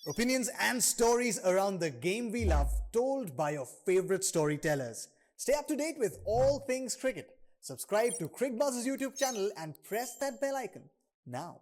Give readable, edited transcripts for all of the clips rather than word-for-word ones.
Opinions and stories around the game we love, told by your favorite storytellers. Stay up to date with all things cricket. Subscribe to Cricbuzz's YouTube channel and press that bell icon now.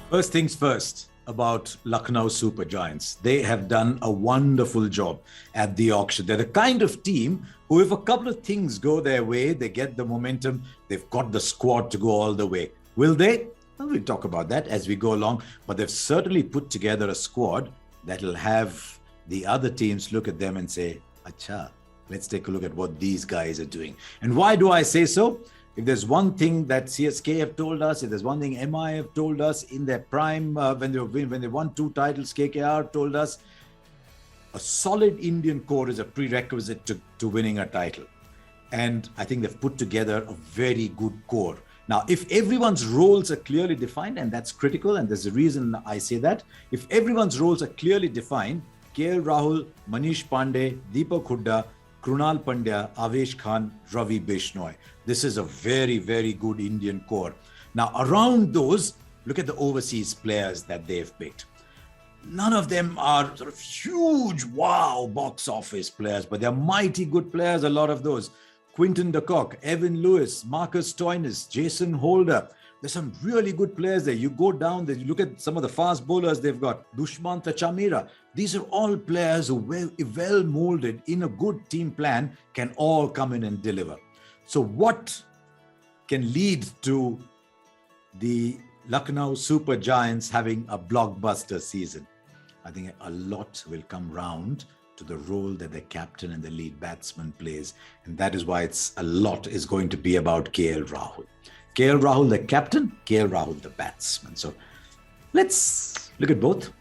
First things first about Lucknow Super Giants. They have done a wonderful job at the auction. They're the kind of team who, if a couple of things go their way, they get the momentum, they've got the squad to go all the way. Will they? Well, we'll talk about that as we go along, but they've certainly put together a squad that'll have the other teams look at them and say, Acha, let's take a look at what these guys are doing. And why do I say so? If there's one thing that CSK have told us, if there's one thing MI have told us in their prime, when they won 2 titles, KKR told us, a solid Indian core is a prerequisite to winning a title. And I think they've put together a very good core. Now, if everyone's roles are clearly defined, and that's critical, and there's a reason I say that, if everyone's roles are clearly defined, KL Rahul, Manish Pandey, Deepak Hooda, Kunal Pandey, Avesh Khan, Ravi Bishnoi. This is a very, very good Indian core. Now, around those, look at the overseas players that they've picked. None of them are sort of huge, wow, box office players, but they're mighty good players, a lot of those. Quinton de Kock, Evan Lewis, Marcus Stoinis, Jason Holder. There's some really good players there. You go down there, you look at some of the fast bowlers they've got. Dushmanta Chamira. These are all players who, well molded in a good team plan, can all come in and deliver. So what can lead to the Lucknow Super Giants having a blockbuster season? I think a lot will come round to the role that the captain and the lead batsman plays. And that is why a lot is going to be about KL Rahul. KL Rahul, the captain, KL Rahul, the batsman. So let's look at both.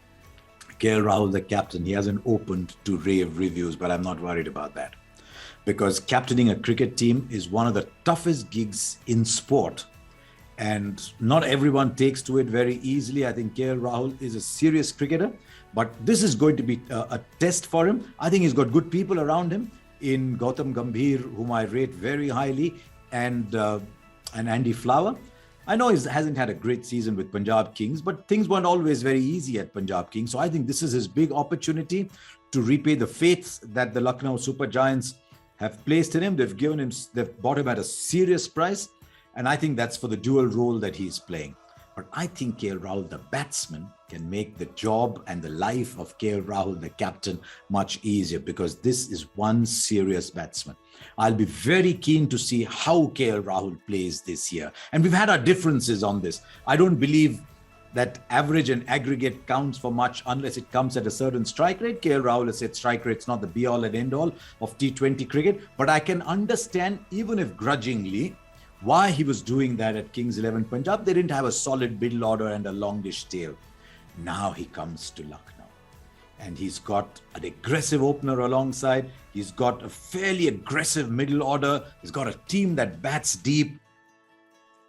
KL Rahul, the captain, he hasn't opened to rave reviews, but I'm not worried about that. Because captaining a cricket team is one of the toughest gigs in sport. And not everyone takes to it very easily. I think KL Rahul is a serious cricketer, but this is going to be a test for him. I think he's got good people around him in Gautam Gambhir, whom I rate very highly, and Andy Flower. I know he hasn't had a great season with Punjab Kings, but things weren't always very easy at Punjab Kings. So I think this is his big opportunity to repay the faith that the Lucknow Super Giants have placed in him. They've bought him at a serious price. And I think that's for the dual role that he's playing. But I think KL Rahul, the batsman, can make the job and the life of KL Rahul, the captain, much easier, because this is one serious batsman. I'll be very keen to see how KL Rahul plays this year. And we've had our differences on this. I don't believe that average and aggregate counts for much unless it comes at a certain strike rate. KL Rahul has said strike rate's not the be-all and end-all of T20 cricket. But I can understand, even if grudgingly, why he was doing that at Kings 11 Punjab. They didn't have a solid middle order and a longish tail. Now he comes to Lucknow and he's got an aggressive opener alongside. He's got a fairly aggressive middle order. He's got a team that bats deep.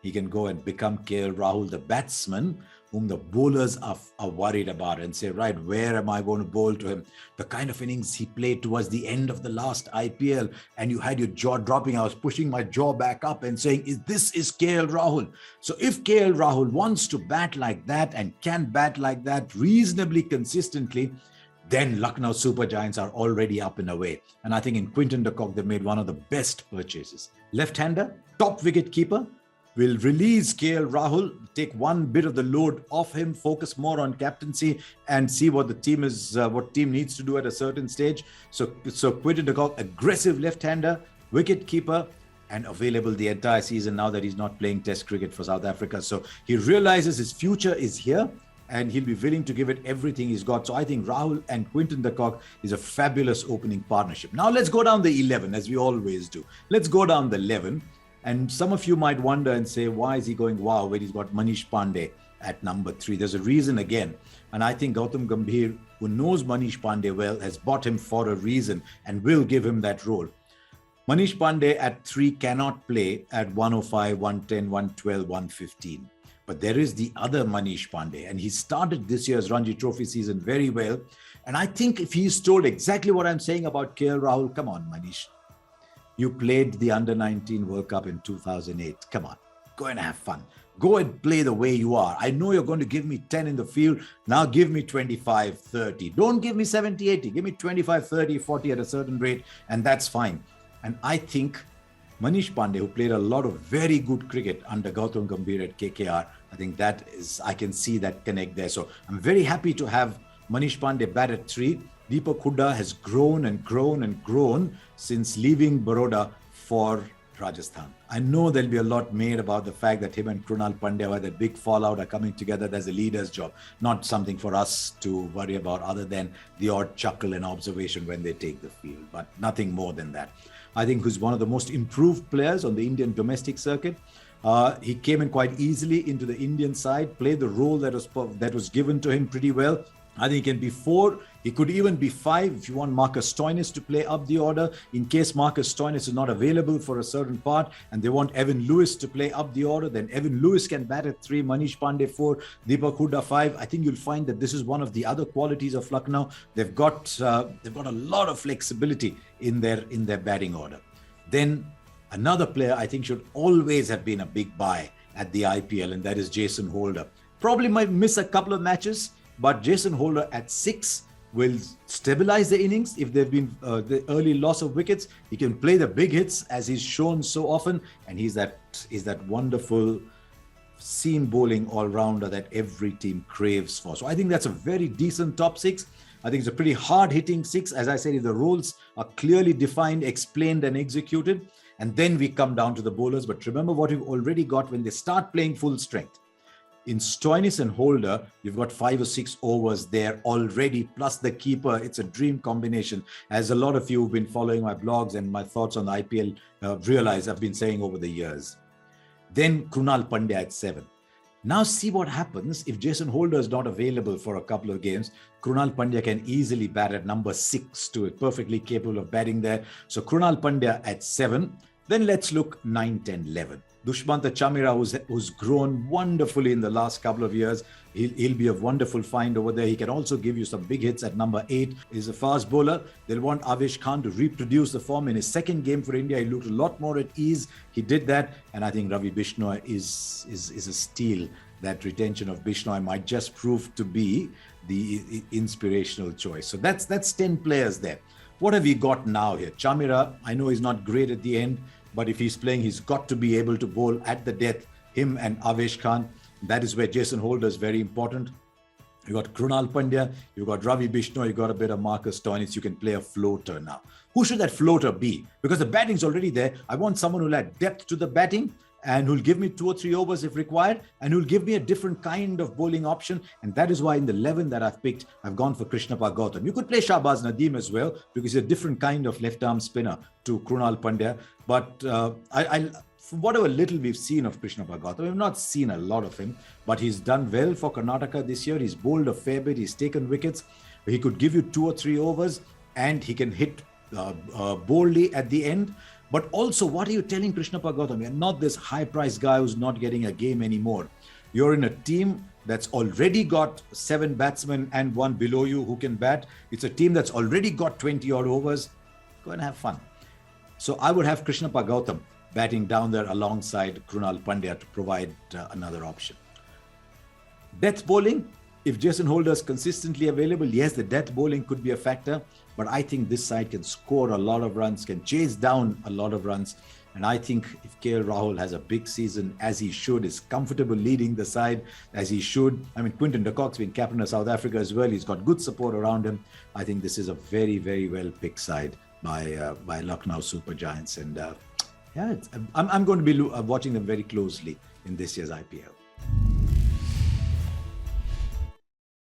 He can go and become KL Rahul, the batsman, whom the bowlers are worried about and say, right, where am I going to bowl to him? The kind of innings he played towards the end of the last IPL, and you had your jaw dropping. I was pushing my jaw back up and saying, this is KL Rahul. So if KL Rahul wants to bat like that and can bat like that reasonably consistently, then Lucknow Super Giants are already up and away. And I think in Quinton de Kock, they've made one of the best purchases. Left-hander, top wicket keeper, will release KL Rahul, take one bit of the load off him, focus more on captaincy, and see what the team needs to do at a certain stage. So Quinton de Kock, aggressive left-hander, wicket keeper, and available the entire season now that he's not playing Test cricket for South Africa. So he realizes his future is here, and he'll be willing to give it everything he's got. So I think Rahul and Quinton de Kock is a fabulous opening partnership. Now let's go down the 11, as we always do. Let's go down the 11. And some of you might wonder and say, why is he going wow when he's got Manish Pandey at number 3? There's a reason again. And I think Gautam Gambhir, who knows Manish Pandey well, has bought him for a reason and will give him that role. Manish Pandey at 3 cannot play at 105, 110, 112, 115. But there is the other Manish Pandey, and he started this year's Ranji Trophy season very well. And I think if he's told exactly what I'm saying about KL Rahul, come on, Manish. You played the Under-19 World Cup in 2008. Come on, go and have fun. Go and play the way you are. I know you're going to give me 10 in the field. Now give me 25, 30. Don't give me 70, 80. Give me 25, 30, 40 at a certain rate, and that's fine. And I think Manish Pandey, who played a lot of very good cricket under Gautam Gambhir at KKR, I think I can see that connect there. So I'm very happy to have Manish Pandey bat at 3. Deepak Hooda has grown and grown and grown since leaving Baroda for Rajasthan. I know there'll be a lot made about the fact that him and Kunal Pandey had a big fallout, are coming together. That's a leader's job, not something for us to worry about other than the odd chuckle and observation when they take the field, but nothing more than that. I think he's one of the most improved players on the Indian domestic circuit. He came in quite easily into the Indian side, played the role that was given to him pretty well. I think he can be 4. He could even be 5 if you want Marcus Stoinis to play up the order. In case Marcus Stoinis is not available for a certain part and they want Evan Lewis to play up the order, then Evan Lewis can bat at 3, Manish Pandey 4, Deepak Hooda 5. I think you'll find that this is one of the other qualities of Lucknow. They've got a lot of flexibility in their batting order. Then another player I think should always have been a big buy at the IPL, and that is Jason Holder. Probably might miss a couple of matches, but Jason Holder at 6 will stabilize the innings. If there've been the early loss of wickets, he can play the big hits as he's shown so often, and he's that wonderful seam bowling all-rounder that every team craves for. So I think that's a very decent top 6. I think it's a pretty hard-hitting 6. As I said, if the roles are clearly defined, explained and executed, and then we come down to the bowlers. But remember what we've already got when they start playing full strength. In Stoinis and Holder, you've got 5 or 6 overs there already, plus the keeper. It's a dream combination. As a lot of you who've been following my blogs and my thoughts on the IPL realize I've been saying over the years. Then Kunal Pandey at 7. Now see what happens if Jason Holder is not available for a couple of games. Kunal Pandey can easily bat at number 6 to it, perfectly capable of batting there. So Kunal Pandey at 7. Then let's look 9, 10, 11. Dushmantha Chamira, who's grown wonderfully in the last couple of years. He'll be a wonderful find over there. He can also give you some big hits at number 8. He's a fast bowler. They'll want Avesh Khan to reproduce the form in his second game for India. He looked a lot more at ease. He did that. And I think Ravi Bishnoi is a steal. That retention of Bishnoi might just prove to be the inspirational choice. So that's 10 players there. What have we got now here? Chamira, I know he's not great at the end, but if he's playing, he's got to be able to bowl at the death, him and Avesh Khan. That is where Jason Holder is very important. You got Kunal Pandey, you got Ravi Bishnoi, you got a bit of Marcus Stoinis. You can play a floater now. Who should that floater be? Because the batting's already there. I want someone who'll add depth to the batting and who'll give me 2 or 3 overs if required, and who'll give me a different kind of bowling option. And that is why in the 11 that I've picked, I've gone for Krishnappa Gautam. You could play Shahbaz Nadeem as well, because he's a different kind of left-arm spinner to Kunal Pandey. But for whatever little we've seen of Krishnappa Gautam, we've not seen a lot of him, but he's done well for Karnataka this year. He's bowled a fair bit. He's taken wickets. He could give you 2 or 3 overs, and he can hit boldly at the end. But also, what are you telling Krishnappa Gautam? You're not this high-priced guy who's not getting a game anymore. You're in a team that's already got 7 batsmen and 1 below you who can bat. It's a team that's already got 20-odd overs. Go and have fun. So I would have Krishnappa Gautam batting down there alongside Kunal Pandey to provide another option. Death bowling, if Jason Holder is consistently available, yes, the death bowling could be a factor. But I think this side can score a lot of runs, can chase down a lot of runs. And I think if KL Rahul has a big season, as he should, is comfortable leading the side, as he should. I mean, Quinton de Kock's been captain of South Africa as well. He's got good support around him. I think this is a very, very well-picked side by Lucknow Super Giants. And I'm going to be watching them very closely in this year's IPL.